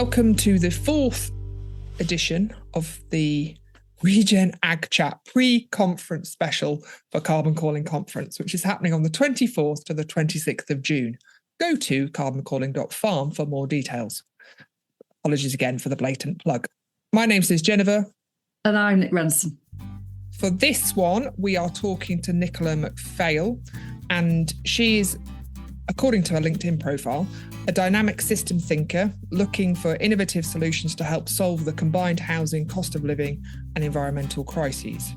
Welcome to the fourth edition of the Regen Ag Chat pre-conference special for Carbon Calling Conference, which is happening on the 24th to the 26th of June. Go to carboncalling.farm for more details. Apologies again for the blatant plug. My name is Genever. And I'm Nic Renison. For this one, we are talking to Nicola MacPhail, and she is, according to her LinkedIn profile, a dynamic system thinker looking for innovative solutions to help solve the combined housing, cost of living and environmental crises.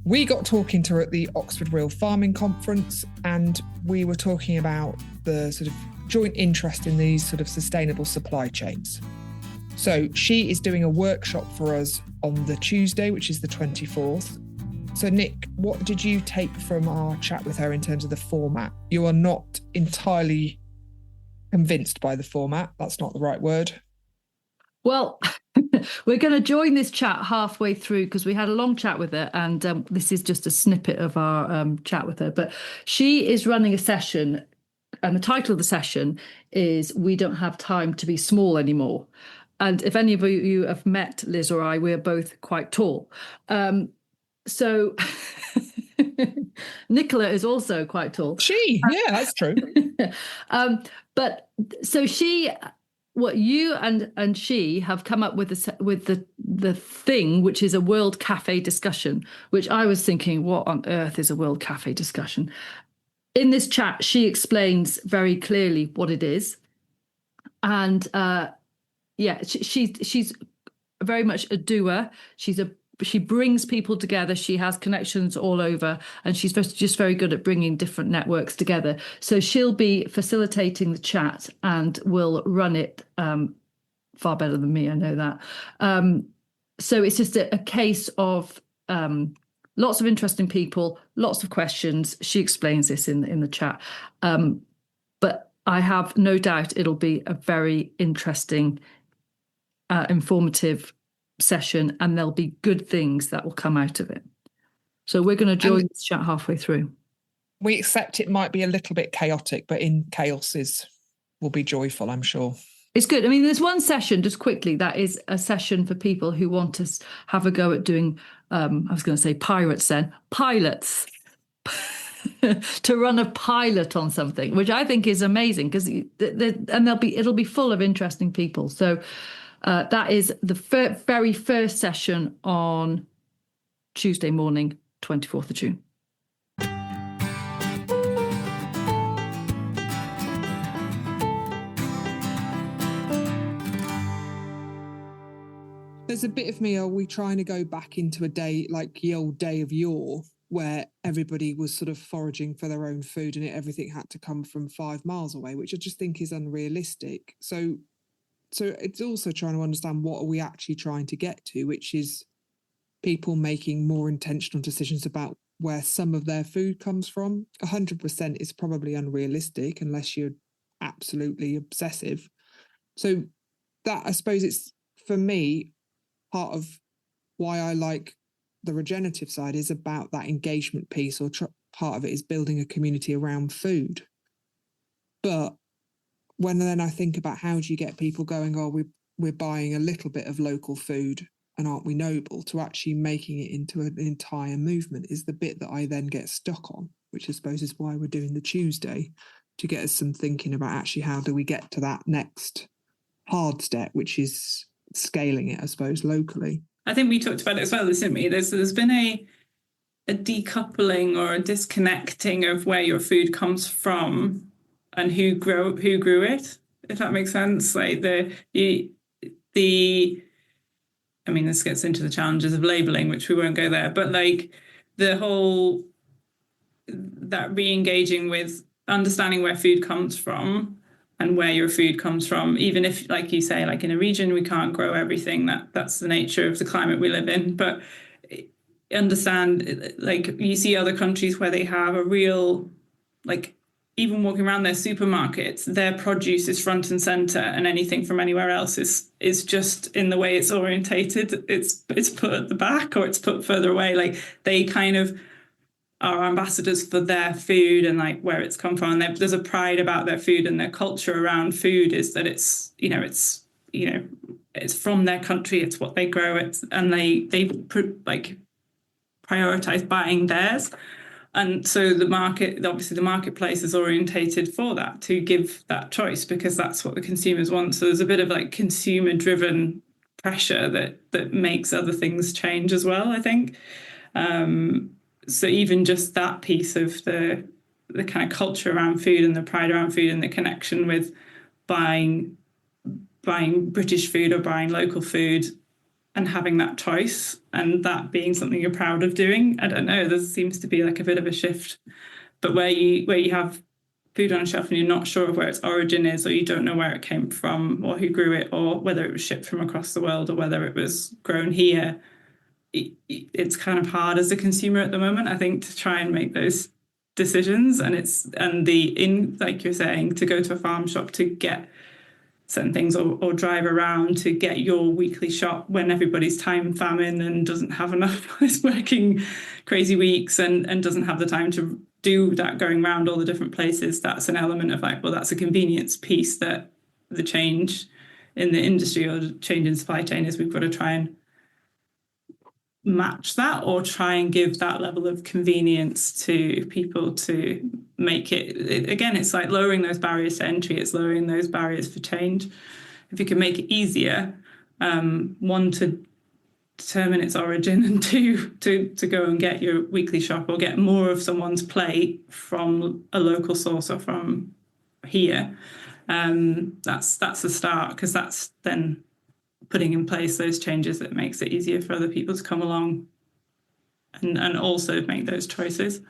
We got talking to her at the Oxford Real Farming Conference, and we were talking about the sort of joint interest in these sort of sustainable supply chains. So she is doing a workshop for us on the Tuesday, which is the 24th. So Nick, what did you take from our chat with her in terms of the format? You are not entirely convinced by the format. That's not the right word. Well, we're going to join this chat halfway through because we had a long chat with her, and this is just a snippet of our chat with her. But she is running a session, and the title of the session is "We Don't Have Time to Be Small Anymore." And if any of you have met Liz or I, we're both quite tall. So Nicola is also quite tall. Yeah, that's true. But so what you and she have come up with the thing, which is a World Cafe discussion, which I was thinking, what on earth is a World Cafe discussion? In this chat, she explains very clearly what it is. And she's very much a doer. She brings people together. She has connections all over, and she's just very good at bringing different networks together. So she'll be facilitating the chat and will run it far better than me. I know that. So it's just a case of lots of interesting people, lots of questions. She explains this in the chat. But I have no doubt it'll be a very interesting, informative session, and there'll be good things that will come out of it. So we're going to join this chat halfway through. We accept it might be a little bit chaotic, but in chaos will be joyful, I'm sure. It's good. I mean, there's one session, just quickly, that is a session for people who want to have a go at doing, I was going to say pilots, to run a pilot on something, which I think is amazing because it'll be full of interesting people. So that is the very first session on Tuesday morning, 24th of June. There's a bit of me, are we trying to go back into a day like the old day of yore where everybody was sort of foraging for their own food and everything had to come from 5 miles away, which I just think is unrealistic. So it's also trying to understand what are we actually trying to get to, which is people making more intentional decisions about where some of their food comes from. 100% is probably unrealistic unless you're absolutely obsessive. So that, I suppose, it's, for me, part of why I like the regenerative side is about that engagement piece, or part of it is building a community around food. But when then I think about how do you get people going, we're buying a little bit of local food and aren't we noble, to actually making it into an entire movement is the bit that I then get stuck on, which I suppose is why we're doing the Tuesday, to get us some thinking about actually how do we get to that next hard step, which is scaling it, I suppose, locally. I think we talked about it as well, didn't we? There's been a decoupling or a disconnecting of where your food comes from and who grew it, if that makes sense. Like I mean, this gets into the challenges of labeling, which we won't go there, but like the whole, that re-engaging with understanding where food comes from and where your food comes from, even if, like you say, like in a region, we can't grow everything, that's the nature of the climate we live in, but understand, like you see other countries where they have a real, like, even walking around their supermarkets, their produce is front and center, and anything from anywhere else is just in the way it's orientated. It's put at the back or it's put further away. Like they kind of are ambassadors for their food and like where it's come from. And there's a pride about their food, and their culture around food is that it's, you know, it's it's from their country, it's what they grow, and they prioritize buying theirs. And so the marketplace is orientated for that, to give that choice, because that's what the consumers want. So there's a bit of like consumer driven pressure that makes other things change as well, I think. So even just that piece of the kind of culture around food and the pride around food and the connection with buying British food or buying local food and having that choice, and that being something you're proud of doing. I don't know, there seems to be like a bit of a shift, but where you have food on a shelf and you're not sure of where its origin is, or you don't know where it came from or who grew it, or whether it was shipped from across the world or whether it was grown here, it's kind of hard as a consumer at the moment, I think, to try and make those decisions. And like you're saying, to go to a farm shop to get certain things, or drive around to get your weekly shop when everybody's time famine and doesn't have enough, is working crazy weeks and doesn't have the time to do that, going around all the different places. That's an element of like, well, that's a convenience piece that the change in the industry or the change in supply chain is, we've got to try and match that, or try and give that level of convenience to people to make it again, it's like lowering those barriers to entry, it's lowering those barriers for change. If you can make it easier, one, to determine its origin, and two, to go and get your weekly shop or get more of someone's plate from a local source or from here, that's a start, because that's then putting in place those changes that makes it easier for other people to come along and also make those choices.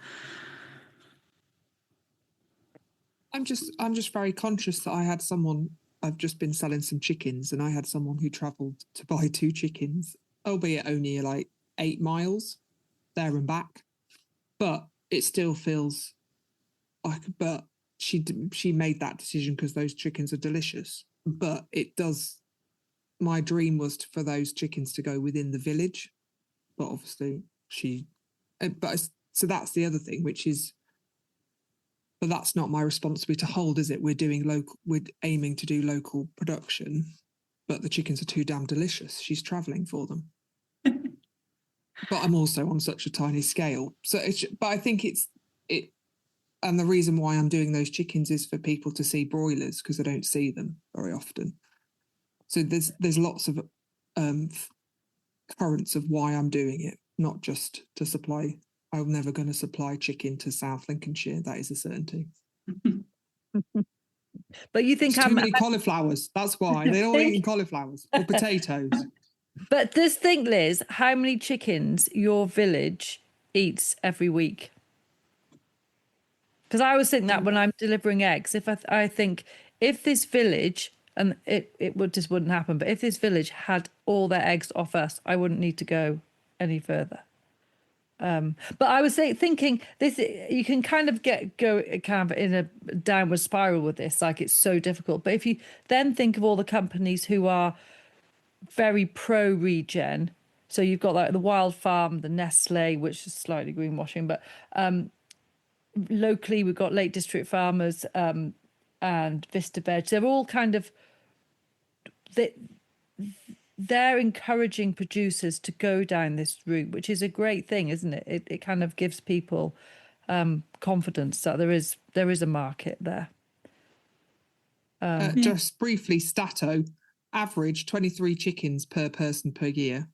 I'm just very conscious that I've just been selling some chickens, and I had someone who travelled to buy 2 chickens, albeit only like 8 miles there and back. But it still feels like, but she made that decision because those chickens are delicious. But it does. My dream was for those chickens to go within the village, but obviously so that's the other thing, which is, but that's not my responsibility to hold, is it? We're aiming to do local production, but the chickens are too damn delicious. She's traveling for them. But I'm also on such a tiny scale. So but I think and the reason why I'm doing those chickens is for people to see broilers, because I don't see them very often. So there's lots of currents of why I'm doing it, not just to supply. I'm never going to supply chicken to South Lincolnshire. That is a certainty. But you think too many cauliflowers. That's why they're all eating cauliflowers or potatoes. But just think, Liz, how many chickens your village eats every week? Because I always think that when I'm delivering eggs, if I think if this village, and it just wouldn't happen, but if this village had all their eggs off us, I wouldn't need to go any further. But I was thinking this, you can kind of go kind of in a downward spiral with this, like it's so difficult. But if you then think of all the companies who are very pro regen, so you've got like the Wild Farm, the Nestle, which is slightly greenwashing, but locally we've got Lake District Farmers and Vista Veg. They're all kind of they're encouraging producers to go down this route, which is a great thing, isn't it? It kind of gives people confidence that there is a market there. Just briefly, Stato average 23 chickens per person per year.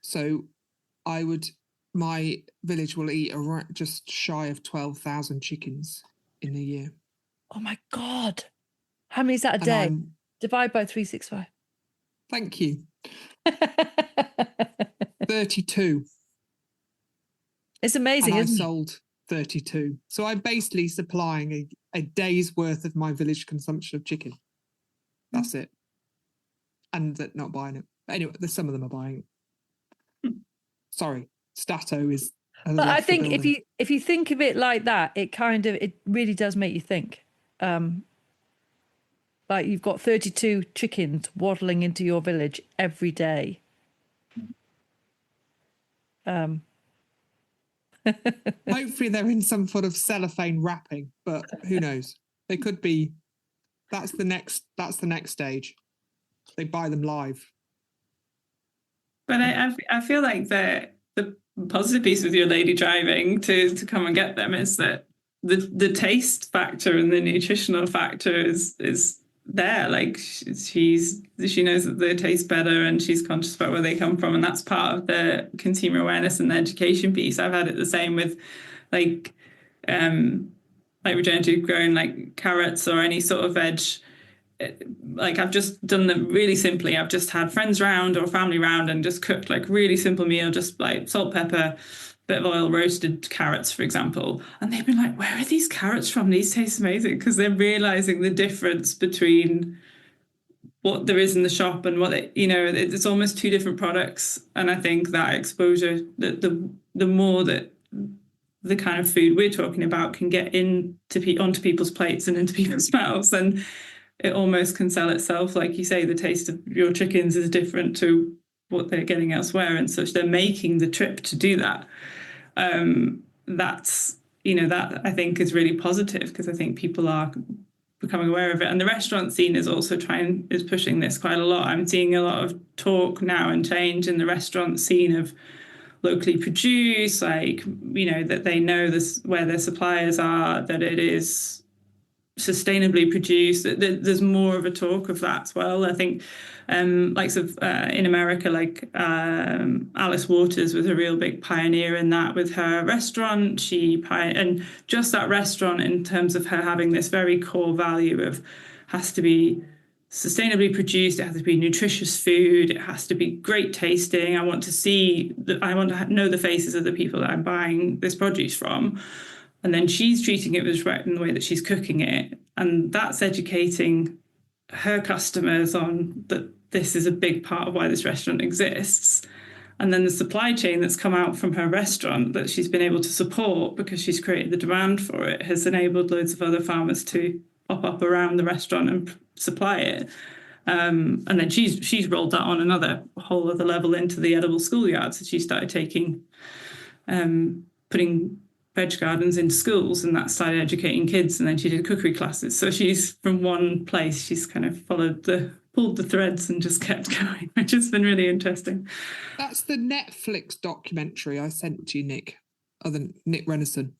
So my village will eat just shy of 12,000 chickens in a year. Oh my God. How many is that a day? Divide by 365. Thank you. 32. It's amazing, and isn't it? I sold 32. So I'm basically supplying a day's worth of my village consumption of chicken. That's it. And they're not buying it. But anyway, some of them are buying it. Sorry, Stato is. But I think if you think of it like that, it really does make you think. Like you've got 32 chickens waddling into your village every day. Hopefully they're in some sort of cellophane wrapping, but who knows? They could be. That's the next stage. They buy them live. But I feel like the positive piece with your lady driving to come and get them is that the taste factor and the nutritional factor is there. Like she knows that they taste better, and she's conscious about where they come from, and that's part of the consumer awareness and the education piece. I've had it the same with like regenerative growing like carrots or any sort of veg. Like I've just done them really simply. I've just had friends round or family round and just cooked like really simple meal, just like salt, pepper, bit of oil, roasted carrots, for example. And they've been like, where are these carrots from? These taste amazing, because they're realizing the difference between what there is in the shop and what it's almost two different products. And I think that exposure, the more that the kind of food we're talking about can get onto people's plates and into people's mouths, then it almost can sell itself. Like you say, the taste of your chickens is different to what they're getting elsewhere, and such. They're making the trip to do that. That's that I think is really positive, because I think people are becoming aware of it, and the restaurant scene is also is pushing this quite a lot. I'm seeing a lot of talk now and change in the restaurant scene of locally produced, like that they know this where their suppliers are, that it is sustainably produced. There's more of a talk of that as well. I think in America, like Alice Waters was a real big pioneer in that with her restaurant. And just that restaurant, in terms of her having this very core value of has to be sustainably produced, it has to be nutritious food, it has to be great tasting. I want to know the faces of the people that I'm buying this produce from. And then she's treating it with respect in the way that she's cooking it. And that's educating her customers on that this is a big part of why this restaurant exists. And then the supply chain that's come out from her restaurant that she's been able to support because she's created the demand for it has enabled loads of other farmers to pop up around the restaurant and supply it. And then she's rolled that on another whole other level into the edible schoolyards. So she started putting veg gardens into schools, and that started educating kids, and then she did cookery classes. So she's from one place, she's kind of pulled the threads and just kept going, which has been really interesting. That's the Netflix documentary I sent to you, Nick, other than Nic Renison.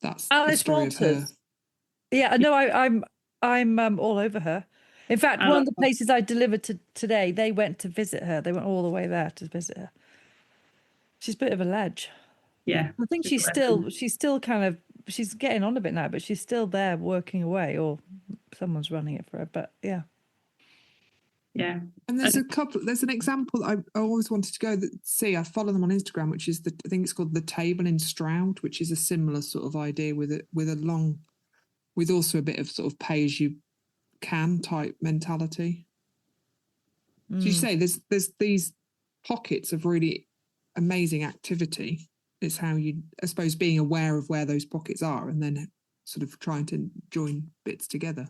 That's Alice the story Waters. Of her. Yeah, no, I'm all over her. In fact, one of the places I delivered to today, they went to visit her. They went all the way there to visit her. She's a bit of a ledge. Yeah, I think she's still kind of, she's getting on a bit now, but she's still there working away, or someone's running it for her. But yeah. And there's an example I always wanted to go see. I follow them on Instagram, which is I think it's called The Table in Stroud, which is a similar sort of idea with also a bit of sort of pay as you can type mentality. So you say there's these pockets of really amazing activity. It's how you, I suppose, being aware of where those pockets are and then sort of trying to join bits together.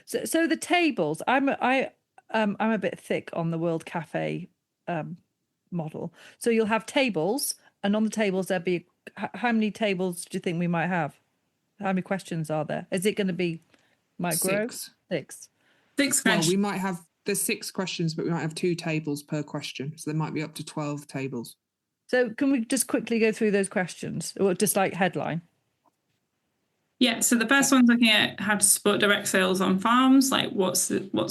So the tables, I'm a bit thick on the World Cafe model. So you'll have tables, and on the tables there'll be how many tables do you think we might have? How many questions are there? Is it going to be grow? Six. Well, we might have, there's 6 questions, but we might have 2 tables per question, so there might be up to 12 tables. So can we just quickly go through those questions, or just like headline? Yeah, so the first one's looking at how to support direct sales on farms, like what's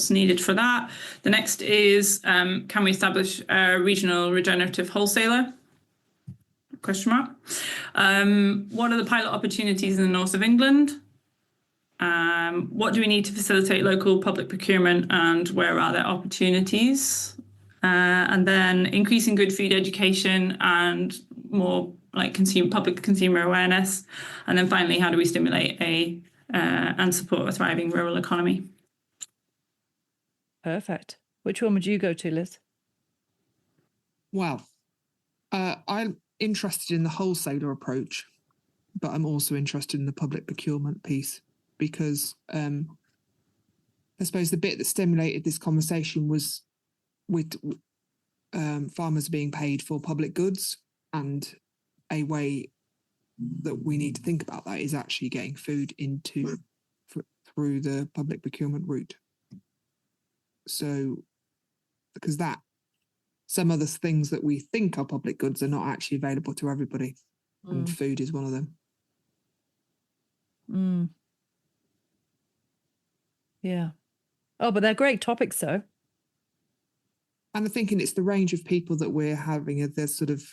needed for that. The next is, can we establish a regional regenerative wholesaler? Question mark. What are the pilot opportunities in the north of England? What do we need to facilitate local public procurement, and where are there opportunities? And then increasing good food education and more like public consumer awareness. And then finally, how do we stimulate and support a thriving rural economy? Perfect. Which one would you go to, Liz? Well, I'm interested in the wholesaler approach, but I'm also interested in the public procurement piece, because I suppose the bit that stimulated this conversation was with farmers being paid for public goods, and a way that we need to think about that is actually getting food through the public procurement route. So, because some other things that we think are public goods are not actually available to everybody, and food is one of them. Yeah. Oh, but they're great topics, though. And I'm thinking it's the range of people that we're having, they're sort of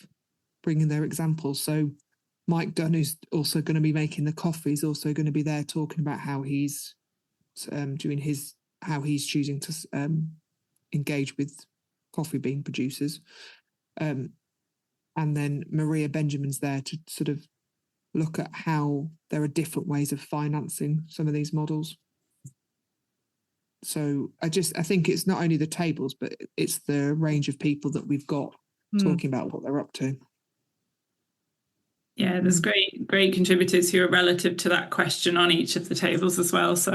bringing their examples. So Mike Dunn, who's also going to be making the coffee, is also going to be there talking about how he's how he's choosing to engage with coffee bean producers. And then Maria Benjamin's there to sort of look at how there are different ways of financing some of these models. So I think it's not only the tables, but it's the range of people that we've got talking about what they're up to. Yeah, there's great contributors who are relative to that question on each of the tables as well. So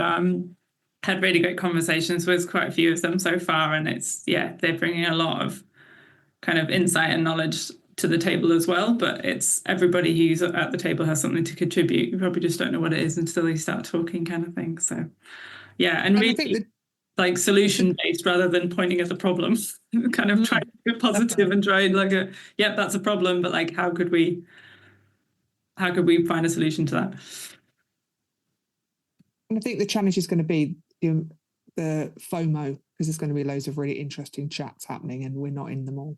had really great conversations with quite a few of them so far, and they're bringing a lot of kind of insight and knowledge to the table as well. But it's everybody who's at the table has something to contribute. You probably just don't know what it is until they start talking, kind of thing. So yeah, and really, I think like solution based rather than pointing at the problem. Kind of trying to be positive and try that's a problem, but like how could we find a solution to that? And I think the challenge is going to be the FOMO, because there's going to be loads of really interesting chats happening and we're not in them all.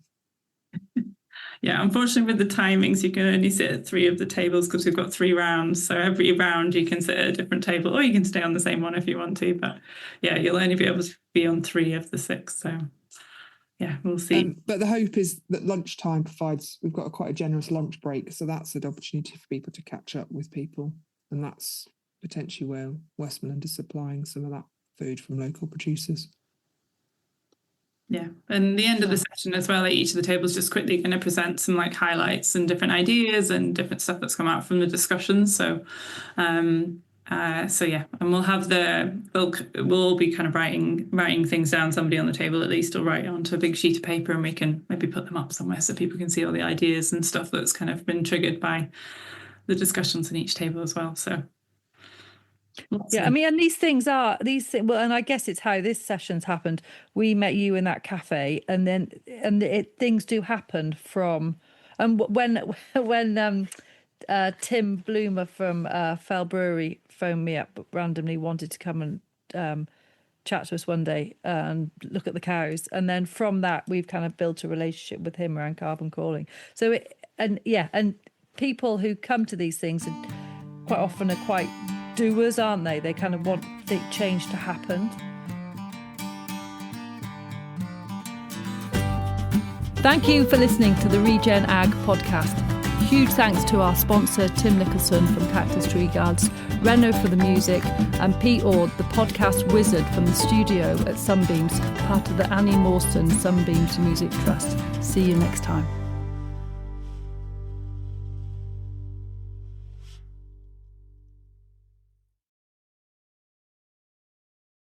Yeah, unfortunately with the timings, you can only sit at 3 of the tables because we've got 3 rounds. So every round you can sit at a different table, or you can stay on the same one if you want to. But yeah, you'll only be able to be on 3 of the 6. So yeah, we'll see. But the hope is that lunchtime we've got quite a generous lunch break. So that's an opportunity for people to catch up with people. And that's potentially where Westmoreland is supplying some of that food from local producers. Yeah, and the end of the session as well, like each of the tables just quickly going to present some like highlights and different ideas and different stuff that's come out from the discussions. So and we'll have we'll all be kind of writing things down. Somebody on the table at least will write onto a big sheet of paper, and we can maybe put them up somewhere so people can see all the ideas and stuff that's kind of been triggered by the discussions in each table as well. So I mean, and these things, well, and I guess it's how this session's happened. We met you in that cafe, and then things do happen from, and when Tim Bloomer from Fell Brewery phoned me up randomly, wanted to come and chat to us one day and look at the cows, and then from that we've kind of built a relationship with him around Carbon Calling. So and people who come to these things quite often are quite doers, aren't they? They kind of want the change to happen. Thank you for listening to the Regen Ag podcast. Huge thanks to our sponsor Tim Nicholson from Cactus Tree Guards, Reno for the music, and Pete Ord, the podcast wizard from the studio at Sunbeams, part of the Annie Mawson Sunbeams Music Trust. See you next time.